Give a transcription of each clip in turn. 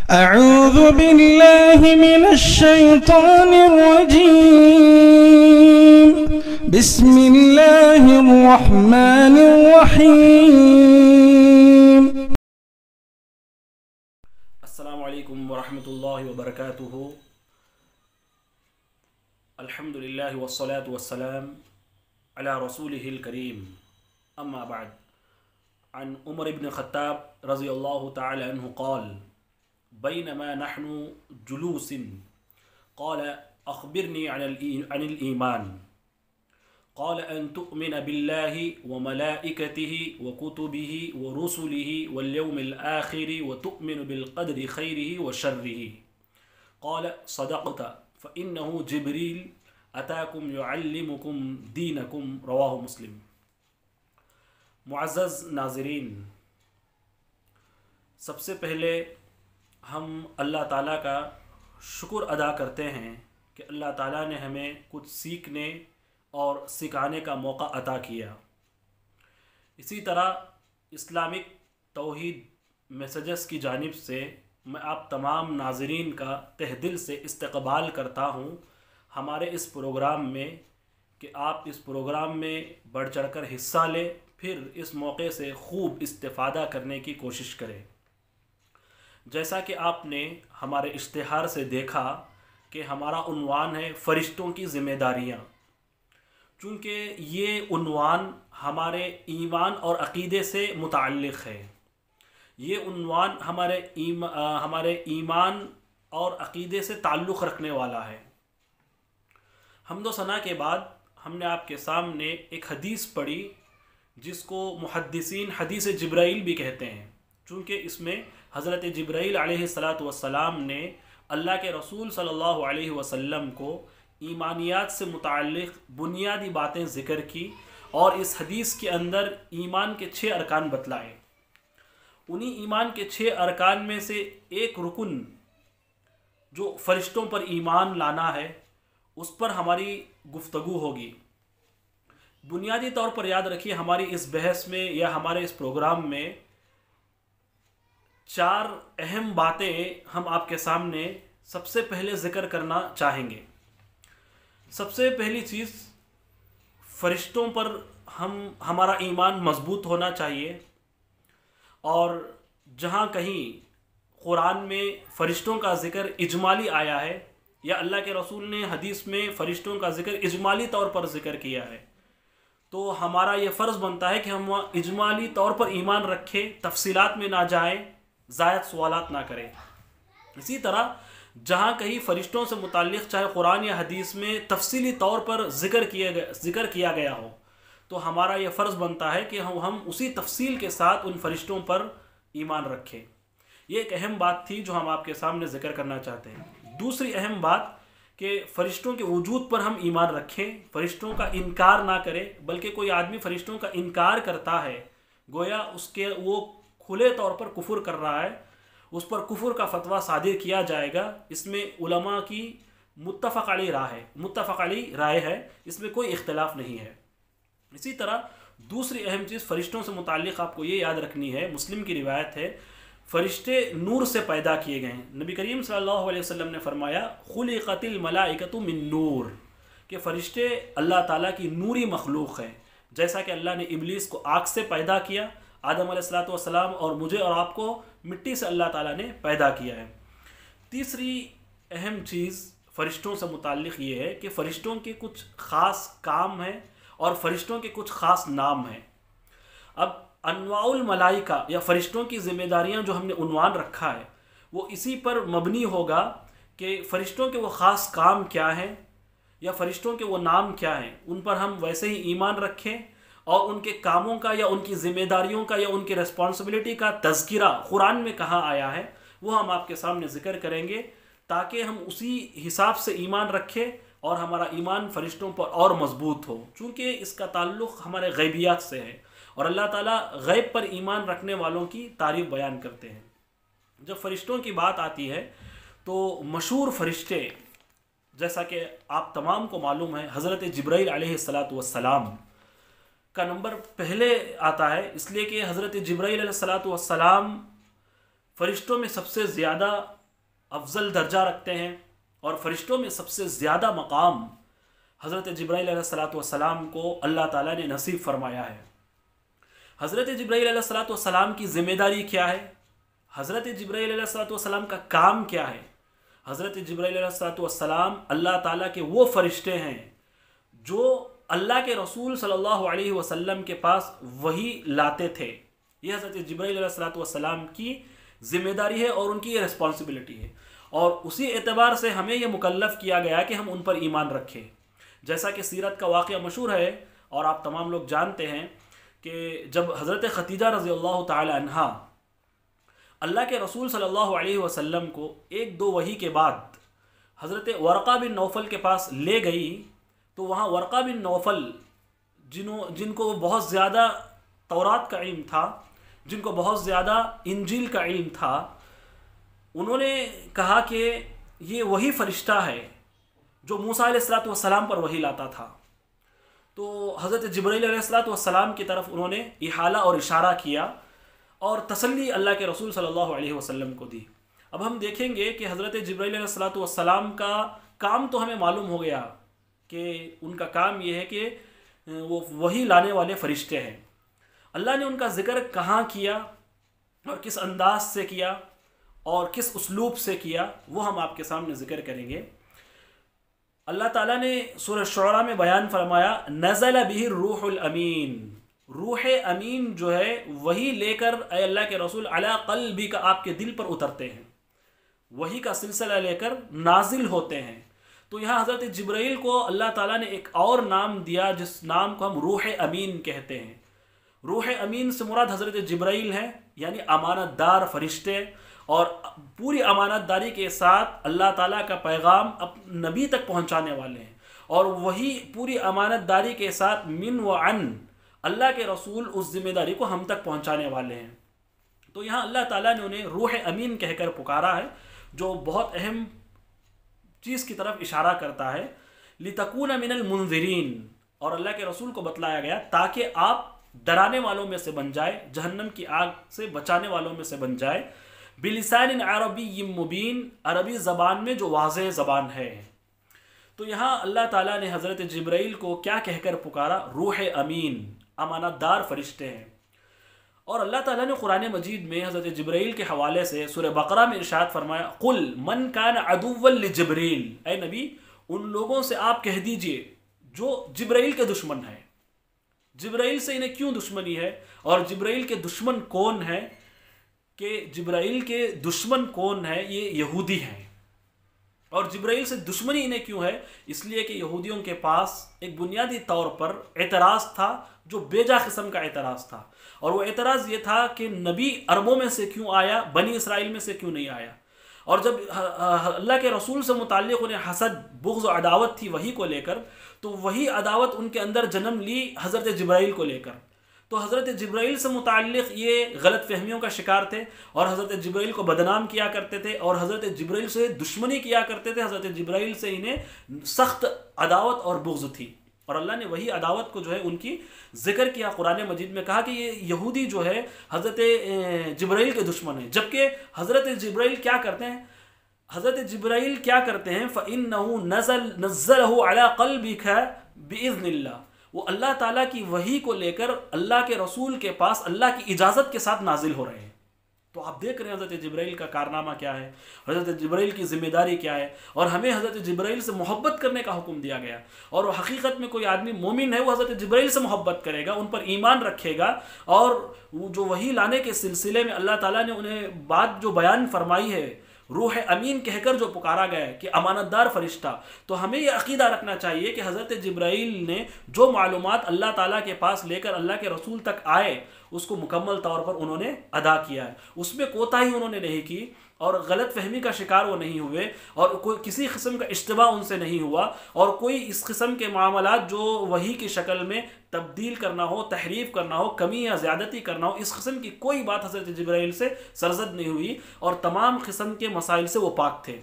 अऊज़ु बिल्लाहि मिनश्शैतानिर्रजीम बिस्मिल्लाहिर्रहमानिर्रहीम। अस्सलामु अलैकुम वरहमतुल्लाहि वबरकातुहू। अल्हम्दुलिल्लाहि वस्सलातु वस्सलाम अला रसूलिहिल करीम। अम्मा बाद। अन उमर इब्न ख़त्ताब रज़ियल्लाहु तआला अन्हु क़ाल बैनमा नहनु जुलूसिन क़ाल अख़बिरनी अनिल ईमान क़ाल अन तुअमिन बिल्लाहि व मलाइकतिहि व कुतुबिहि व रुसुलिहि वल यौमिल आखिरि व तुअमिनु बिल क़द्रि खैरिहि व शर्रिहि। क़ाल सदक़त फ़इन्नहु जिब्रील अताकुम युअल्लिमुकुम दीनकुम। रवाहु मुस्लिम। मुअज़्ज़ज़ नाज़रीन, सबसे पहले हम अल्लाह ताला का शुक्र अदा करते हैं कि अल्लाह ताला ने हमें कुछ सीखने और सिखाने का मौका अता किया। इसी तरह इस्लामिक तौहीद मैसेजेस की जानिब से मैं आप तमाम नाज़रीन का तहे दिल से इस्तक़बाल करता हूँ हमारे इस प्रोग्राम में कि आप इस प्रोग्राम में बढ़ चढ़ कर हिस्सा लें, फिर इस मौके से खूब इस्तिफ़ादा करने की कोशिश करें। जैसा कि आपने हमारे इश्तिहार से देखा कि हमारा उन्वान है फ़रिश्तों की ज़िम्मेदारियाँ। चूँकि ये उन्वान हमारे ईमान और अक़ीदे से मुताल्लिक़ है, ये उन्वान हमारे ईमान और अक़ीदे से ताल्लुक़ रखने वाला है। हम्दो सना के बाद हमने आपके सामने एक हदीस पढ़ी जिसको मुहद्दिसीन हदीस जिब्राइल भी कहते हैं, चूँकि इसमें हज़रत जिब्राइल अलैहिस्सलातु वस्सलाम ने अल्लाह के रसूल सल्लल्लाहु अलैहि वसल्लम को ईमानियात से मुताल्लिक़ बुनियादी बातें ज़िक्र की और इस हदीस के अंदर ईमान के 6 अरकान बतलाए। उन्हीं ईमान के 6 अरकान में से एक रुकन जो फ़रिश्तों पर ईमान लाना है, उस पर हमारी गुफ्तगू होगी। बुनियादी तौर पर याद रखिए, हमारी इस बहस में या हमारे इस प्रोग्राम में 4 अहम बातें हम आपके सामने सबसे पहले ज़िक्र करना चाहेंगे। सबसे पहली चीज़, फ़रिश्तों पर हमारा ईमान मज़बूत होना चाहिए। और जहाँ कहीं कुरान में फ़रिश्तों का ज़िक्र इजमाली आया है या अल्लाह के रसूल ने हदीस में फ़रिश्तों का ज़िक्र इजमाली तौर पर ज़िक्र किया है, तो हमारा ये फ़र्ज़ बनता है कि हम वहाँ इजमाली तौर पर ईमान रखें, तफसीलात में ना जाएं, ज़ायद सवालात ना करें। इसी तरह जहाँ कहीं फ़रिश्तों से मुताल्लिक़ चाहे कुरान या हदीस में तफसीली तौर पर ज़िक्र किया गया हो, तो हमारा ये फ़र्ज़ बनता है कि हम उसी तफसील के साथ उन फ़रिश्तों पर ईमान रखें। ये एक अहम बात थी जो हम आपके सामने ज़िक्र करना चाहते हैं। दूसरी अहम बात कि फ़रिश्तों के वजूद पर हम ईमान रखें, फ़रिश्तों का इनकार ना करें। बल्कि कोई आदमी फ़रिश्तों का इनकार करता है, गोया वो खुले तौर पर कुफ़्र कर रहा है, उस पर कुफ़्र का फ़तवा सादिर किया जाएगा। इसमें उलमा की मुत्तफ़क़ अलैहि राय है, इसमें कोई इख्तिलाफ़ नहीं है। इसी तरह दूसरी अहम चीज़ फ़रिश्तों से मुताल्लिक़ आपको ये याद रखनी है, मुस्लिम की रिवायत है, फ़रिश्ते नूर से पैदा किए गए हैं। नबी करीम सल्लल्लाहु अलैहि वसल्लम ने फरमाया खुलिक़तिल मलाइकतु मिन नूर, कि फ़रिश्ते अल्लाह ताला की नूरी मखलूक़ है। जैसा कि अल्लाह ने इब्लीस को आग से पैदा किया, आदम अलैहिस्सलातु वस्सलाम और मुझे और आपको मिट्टी से अल्लाह ताला ने पैदा किया है। तीसरी अहम चीज़ फ़रिश्तों से मुताल्लिक़ ये है कि फ़रिश्तों के कुछ ख़ास काम हैं और फ़रिश्तों के कुछ ख़ास नाम हैं। अब अनवाउल मलाइका या फ़रिश्तों की ज़िम्मेदारियाँ जो हमने उन्वान रखा है, वो इसी पर मबनी होगा कि फ़रिश्तों के वो ख़ास काम क्या हैं या फ़रिश्तों के वो नाम क्या हैं। उन पर हम वैसे ही ईमान रखें और उनके कामों का या उनकी ज़िम्मेदारियों का या उनकी रिस्पॉन्सिबिलिटी का तज़किरा कुरान में कहाँ आया है, वो हम आपके सामने ज़िक्र करेंगे, ताकि हम उसी हिसाब से ईमान रखें और हमारा ईमान फ़रिश्तों पर और मज़बूत हो। चूँकि इसका ताल्लुक़ हमारे ग़ैबियात से है और अल्लाह ताला ग़ैब पर ईमान रखने वालों की तारीफ़ बयान करते हैं। जब फ़रिश्तों की बात आती है तो मशहूर फ़रिश्ते, जैसा कि आप तमाम को मालूम है, हज़रत जिब्राइल अलैहिस्सलातु वस्सलाम का नंबर पहले आता है, इसलिए कि हज़रत जिब्राइल अलैहिस्सलातु वस्सलाम फ़रिश्तों में सबसे ज़्यादा अफजल दर्जा रखते हैं और फरिश्तों में सबसे ज़्यादा मकाम हज़रत जिब्राईल अलैहिस्सलाम को अल्लाह ताला ने नसीब फरमाया है। हज़रत जिब्राईल अलैहिस्सलाम की ज़िम्मेदारी क्या है, हज़रत जिब्राईल अलैहिस्सलाम का काम क्या है। हज़रत जिब्राईल अलैहिस्सलाम अल्लाह ताला के वो फरिश्ते हैं जो अल्लाह के रसूल सल्लल्लाहु अलैहि वसल्लम के पास वही लाते थे। ये हज़रत जिब्राईल अलैहिस्सलाम की ज़िम्मेदारी है और उनकी ये रिस्पॉन्सिबिलिटी है, और उसी एतबार से हमें यह मुकल्लफ़ किया गया कि हम उन पर ईमान रखें। जैसा कि सीरत का वाक़या मशहूर है और आप तमाम लोग जानते हैं कि जब हज़रत खदीजा रज़ियल्लाहु ताला अन्हा अल्लाह के रसूल सल्लल्लाहु अलैहि वसल्लम को एक दो वही के बाद हज़रत वर्क़ा बिन नौफल के पास ले गई, तो वहाँ वर्क़ा बिन नौफल जिनको बहुत ज़्यादा तौरात का इल्म था, जिनको बहुत ज़्यादा इंजील का इल्म था, उन्होंने कहा कि ये वही फ़रिश्ता है जो मूसा अलैहिस्सलाम पर वही लाता था। तो हज़रत जिब्राईल अलैहिस्सलाम की तरफ उन्होंने इहाला और इशारा किया और तसल्ली अल्लाह के रसूल सल्लल्लाहु अलैहि वसल्लम को दी। अब हम देखेंगे कि हज़रत जिब्राईल अलैहिस्सलाम का काम तो हमें मालूम हो गया कि उनका काम ये है कि वो वही लाने वाले फ़रिश्ते हैं। अल्लाह ने उनका ज़िक्र कहाँ किया और किस अंदाज से किया और किस उसलूब से किया, वो हम आपके सामने ज़िक्र करेंगे। अल्लाह ताला ने सूरह शुअरा में बयान फरमाया, नज़ल बिही रूहुल अमीन, रूह अमीन जो है वही लेकर अल्लाह के रसूल अला क़ल्बी का आपके दिल पर उतरते हैं, वही का सिलसिला लेकर नाजिल होते हैं। तो यहाँ हज़रत जिब्राईल को अल्लाह ताला ने एक और नाम दिया जिस नाम को हम रूह अमीन कहते हैं। रूह अमीन से मुराद हज़रत जिब्राईल हैं, यानी अमानतदार फरिश्ते, और पूरी अमानतदारी के साथ अल्लाह ताला का पैगाम नबी तक पहुँचाने वाले हैं, और वही पूरी अमानतदारी के साथ मिन व अन अल्लाह के रसूल उस जिम्मेदारी को हम तक पहुँचाने वाले हैं। तो यहाँ अल्लाह ताला ने उन्हें रूह अमीन कहकर पुकारा है, जो बहुत अहम चीज़ की तरफ इशारा करता है। लितकून मिनल मुंज़िरीन, और अल्लाह के रसूल को बतलाया गया ताकि आप डराने वालों में से बन जाए, जहन्नम की आग से बचाने वालों में से बन जाए। बिलिसानिन अरबी मुबीन, अरबी ज़बान में जो वाज़ेह ज़बान है। तो यहाँ अल्लाह ताला ने हज़रत जिब्राईल को क्या कहकर पुकारा, रूह अमीन, अमानतदार फरिश्ते हैं। और अल्लाह ताला ने कुरान मजीद में हज़रत जिब्राईल के हवाले से सूरह बकरा में इरशाद फरमाया, कुल मन कान अदुव्वन लिजिब्रील, ऐ नबी उन लोगों से आप कह दीजिए जो जिब्राईल के दुश्मन हैं। जिब्राईल से इन्हें क्यों दुश्मनी है और जिब्राईल के दुश्मन कौन है, कि जिब्राईल के दुश्मन कौन है, ये यहूदी हैं। और जिब्राईल से दुश्मनी इन्हें क्यों है, इसलिए कि यहूदियों के पास एक बुनियादी तौर पर एतराज़ था जो बेजा किस्म का एतराज़ था, और वो एतराज़ ये था कि नबी अरबों में से क्यों आया, बनी इसराइल में से क्यों नहीं आया। और जब अल्लाह के रसूल से मुताल्लिक़ उन्हें हसद, बुग़्ज़ और अदावत थी वही को लेकर, तो वही अदावत उनके अंदर जन्म ली हज़रत जिब्राईल को लेकर। तो हज़रत जिब्राईल से मुताल्लिक़ ये गलत फहमियों का शिकार थे और हज़रत जिब्राईल को बदनाम किया करते थे और हज़रत जिब्राईल से दुश्मनी किया करते थे। हज़रत जिब्राईल से इन्हें सख्त अदावत और बुग़्ज़ थी, और अल्लाह ने वही अदावत को जो है उनकी ज़िक्र किया कुरान मजीद में, कहा कि ये यहूदी जो है हज़रत जिब्राईल के दुश्मन है। जबकि हज़रत जिब्राईल क्या करते हैं, हज़रत जिब्राईल क्या करते हैं, फ़इन्नहु नज़्ज़लहु अला क़ल्बिका बिइज़्निल्लाह, वो अल्लाह ताला की वही को लेकर अल्लाह के रसूल के पास अल्लाह की इजाज़त के साथ नाजिल हो रहे हैं। तो आप देख रहे हैं हज़रत जिब्राईल का कारनामा क्या है, हज़रत जिब्राईल की ज़िम्मेदारी क्या है, और हमें हज़रत जिब्राईल से मोहब्बत करने का हुक्म दिया गया। और वो हकीकत में कोई आदमी मोमिन है, वो हज़रत जिब्राईल से मोहब्बत करेगा, उन पर ईमान रखेगा, और जो वही लाने के सिलसिले में अल्लाह ताला ने उन्हें बात जो बयान फरमाई है, रूह अमीन कहकर जो पुकारा गया है कि अमानतदार फरिश्ता, तो हमें यह अकीदा रखना चाहिए कि हज़रत जिब्राईल ने जो मालूमात अल्लाह ताला के पास लेकर अल्लाह के रसूल तक आए उसको मुकम्मल तौर पर उन्होंने अदा किया है, उसमें कोताही उन्होंने नहीं की और गलत फहमी का शिकार वो नहीं हुए, और कोई किसी किस्म का इज्तिबा उनसे नहीं हुआ, और कोई इस किस्म के मामलात जो वही की शक्ल में तब्दील करना हो, तहरीफ करना हो, कमी या ज़्यादती करना हो, इस किस्म की कोई बात हज़रत जिब्राईल से सरजद नहीं हुई, और तमाम किस्म के मसाइल से वो पाक थे।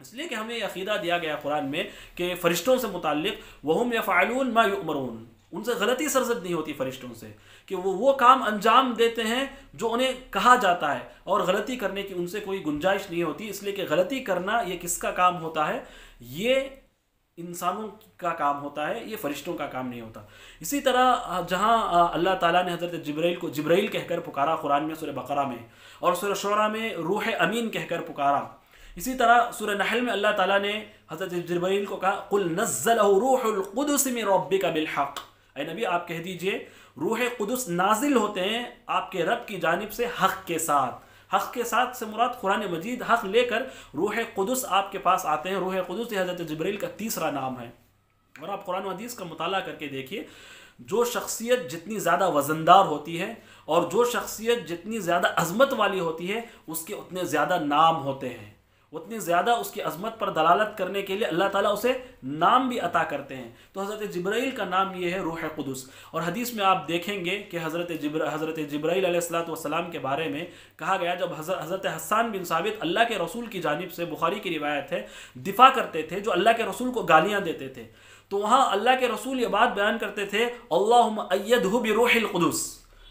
इसलिए कि हमें अक़ीदा दिया गया कुरान में कि फ़रिश्तों से मुताल्लिक़ वहुम यफ़अलून मा युअमरून, उनसे गलती सरजद नहीं होती फरिश्तों से, कि वो काम अंजाम देते हैं जो उन्हें कहा जाता है, और गलती करने की उनसे कोई गुंजाइश नहीं होती। इसलिए कि गलती करना ये किसका काम होता है? ये इंसानों का काम होता है, ये फरिश्तों का काम नहीं होता। इसी तरह जहाँ अल्लाह ताला ने हज़रत जिब्राइल को जिब्राइल कहकर पुकारा कुरान में सूरह बकरा में, और सूरह शूरा में रूह अमीन कहकर पुकारा। इसी तरह सूरह नहल में अल्लाह ताला ने हज़रत जिब्राइल को कहा कुल नज़्ज़लहु रूहुल कुदुस मिन रब्बिका बिल हक़, ऐ नबी आप कह दीजिए रूह कुदुस नाजिल होते हैं आपके रब की जानिब से हक़ के साथ। हक़ के साथ से मुराद कुरान मजीद हक़ लेकर रूह कुदुस आपके पास आते हैं। रूह कुदुस हज़रत जिब्राइल का तीसरा नाम है। और आप कुरान हदीस का मुताला करके देखिए, जो शख्सियत जितनी ज़्यादा वज़नदार होती है और जो शख्सियत जितनी ज़्यादा अज़मत वाली होती है, उसके उतने ज़्यादा नाम होते हैं, उतनी ज़्यादा उसकी अज़मत पर दलालत करने के लिए अल्लाह ताला उसे नाम भी अता करते हैं। तो हज़रत जिब्राइल का नाम ये है रूह कुदुस। और हदीस में आप देखेंगे कि हज़रत जिब्राइल अलैहिस्सलातु वस्सलाम के बारे में कहा गया, जब हज़रत हस्सान बिन साबित अल्लाह के रसूल की जानिब से, बुखारी की रिवायत है, दिफा करते थे, जो अल्लाह के रसूल को गालियाँ देते थे, तो वहाँ अल्लाह के रसूल ये बात बयान करते थे अल्लाहुम्मा अय्यदहु बिरूहिल कुदुस,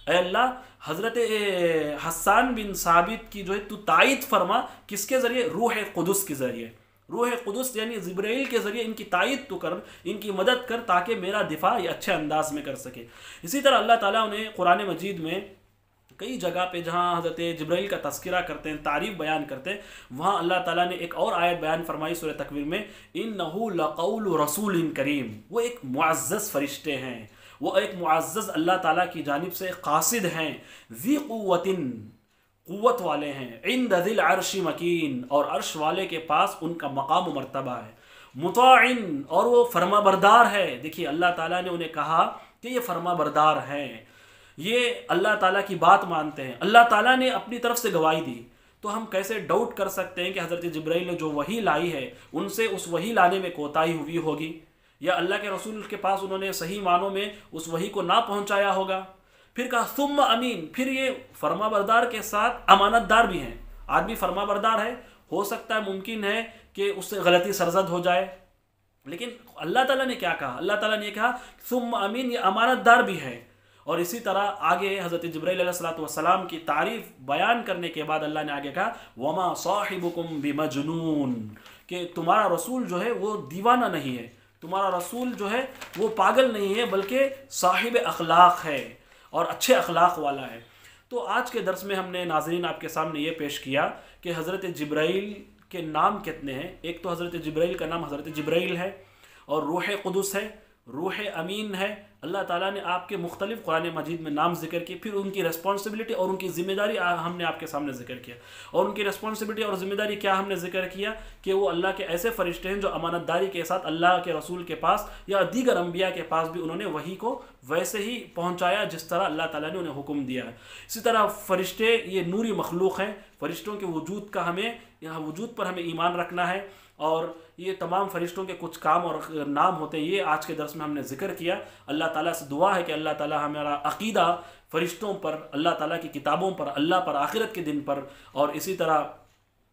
ऐ अल्लाह हज़रत हस्सान बिन साबित की जो है तू तायीद फरमा, किसके ज़रिए? रूह कुदुस के ज़रिए। रूह कुदुस यानी जिब्राइल के ज़रिए इनकी तायीद तो कर, इनकी मदद कर, ताकि मेरा दिफा ये अच्छे अंदाज में कर सके। इसी तरह अल्लाह ताला उन्हें कुरान मजीद में कई जगह पे जहाँ हज़रत जिब्राइल का तस्करा करते हैं, तारीफ़ बयान करते हैं, वहाँ अल्लाह ताला ने एक और आयत बयान फरमाई सूरह तकवीर में, इन्नहु लक़ौलु रसूलिन करीम, वो एक मुअज़्ज़ज़ फरिश्ते हैं, वो एक मुअज़्ज़ज़ अल्लाह ताला की जानिब से क़ासिद हैं, ज़ी क़ुव्वतिन, क़ुव्वत वाले हैं, इंद ज़िल अर्श मकीन, और अर्श वाले के पास उनका मकाम व मर्तबा है, मुताइन, और वो फरमाबरदार है। देखिए अल्लाह ताला ने उन्हें कहा कि ये फरमाबरदार हैं, ये अल्लाह ताला की बात मानते हैं, अल्लाह ताला ने अपनी तरफ से गवाही दी। तो हम कैसे डाउट कर सकते हैं कि हज़रत जिब्राइल ने जो वही लाई है उनसे उस वही लाने में कोताही हुई होगी, या अल्लाह के रसूल के पास उन्होंने सही मानों में उस वही को ना पहुंचाया होगा। फिर कहा सुम्मा अमीन, फिर ये फरमाबरदार के साथ अमानतदार भी हैं। आदमी फरमाबरदार है, हो सकता है मुमकिन है कि उससे गलती सरजद हो जाए, लेकिन अल्लाह ताला ने क्या कहा? अल्लाह ताला ने कहा सुम्मा अमीन, ये अमानतदार भी है। और इसी तरह आगे हज़रत जिब्राइल अलैहिस्सलातु वस्सलाम की तारीफ़ बयान करने के बाद अल्लाह ने आगे कहा वमा साहिबुकुम बिमजनून, कि तुम्हारा रसूल जो है वो दीवाना नहीं है, तुम्हारा रसूल जो है वो पागल नहीं है, बल्कि साहिब अखलाक है और अच्छे अखलाक वाला है। तो आज के दर्स में हमने नाज़रीन आपके सामने ये पेश किया कि हज़रत जिब्राइल के नाम कितने हैं। एक तो हज़रत जिब्राइल का नाम हज़रत जिब्राइल है, और रूह कुदुस है, रूह अमीन है। अल्लाह ताला ने आपके मुख्तलिफ कुरान मजीद में नाम जिक्र किए, फिर उनकी रिस्पॉन्सिबिलिटी और उनकी ज़िम्मेदारी हमने आपके सामने जिक्र किया। और उनकी रिस्पॉन्सिबिलिटी और ज़िम्मेदारी क्या हमने जिक्र किया कि वो अल्लाह के ऐसे फ़रिश्ते हैं जो अमानतदारी के साथ अल्लाह के रसूल के पास या दीगर अम्बिया के पास भी उन्होंने वही को वैसे ही पहुँचाया जिस तरह अल्लाह ताला ने उन्हें हुक्म दिया है। इसी तरह फ़रिश्ते ये नूरी मखलूक हैं, फ़रिश्तों के वजूद का हमें यहाँ वजूद पर हमें ईमान रखना है, और ये तमाम फ़रिश्तों के कुछ काम और नाम होते हैं, ये आज के दर्स में हमने ज़िक्र किया। अल्लाह ताला से दुआ है कि अल्लाह ताला हमारा अक़ीदा फ़रिश्तों पर, अल्लाह ताला की किताबों पर, अल्लाह पर, आखिरत के दिन पर, और इसी तरह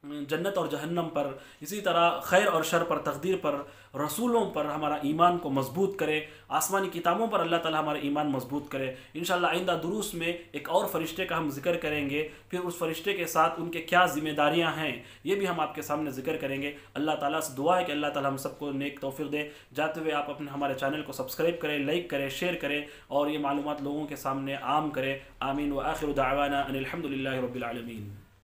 जन्नत और जहन्नम पर, इसी तरह खैर और शर पर, तकदीर पर, रसूलों पर हमारा ईमान को मजबूत करे, आसमानी किताबों पर अल्लाह ताला हमारा ईमान मजबूत करे। इंशाअल्लाह आइंदा दुरूस में एक और फ़रिश्ते का हम जिक्र करेंगे, फिर उस फ़रिश्ते के साथ उनके क्या ज़िम्मेदारियां हैं ये भी हम आपके सामने जिक्र करेंगे। अल्लाह ताला से दुआ है कि अल्लाह ताला हम सबको नेक तौफीक दे। जाते हुए आप अपने हमारे चैनल को सब्सक्राइब करें, लाइक करें, शेयर करें, और ये मालूमात लोगों के सामने आम करें। आमीन व आखिर दावाना अनिल हम्दुलिल्लाहि रब्बिल आलमीन।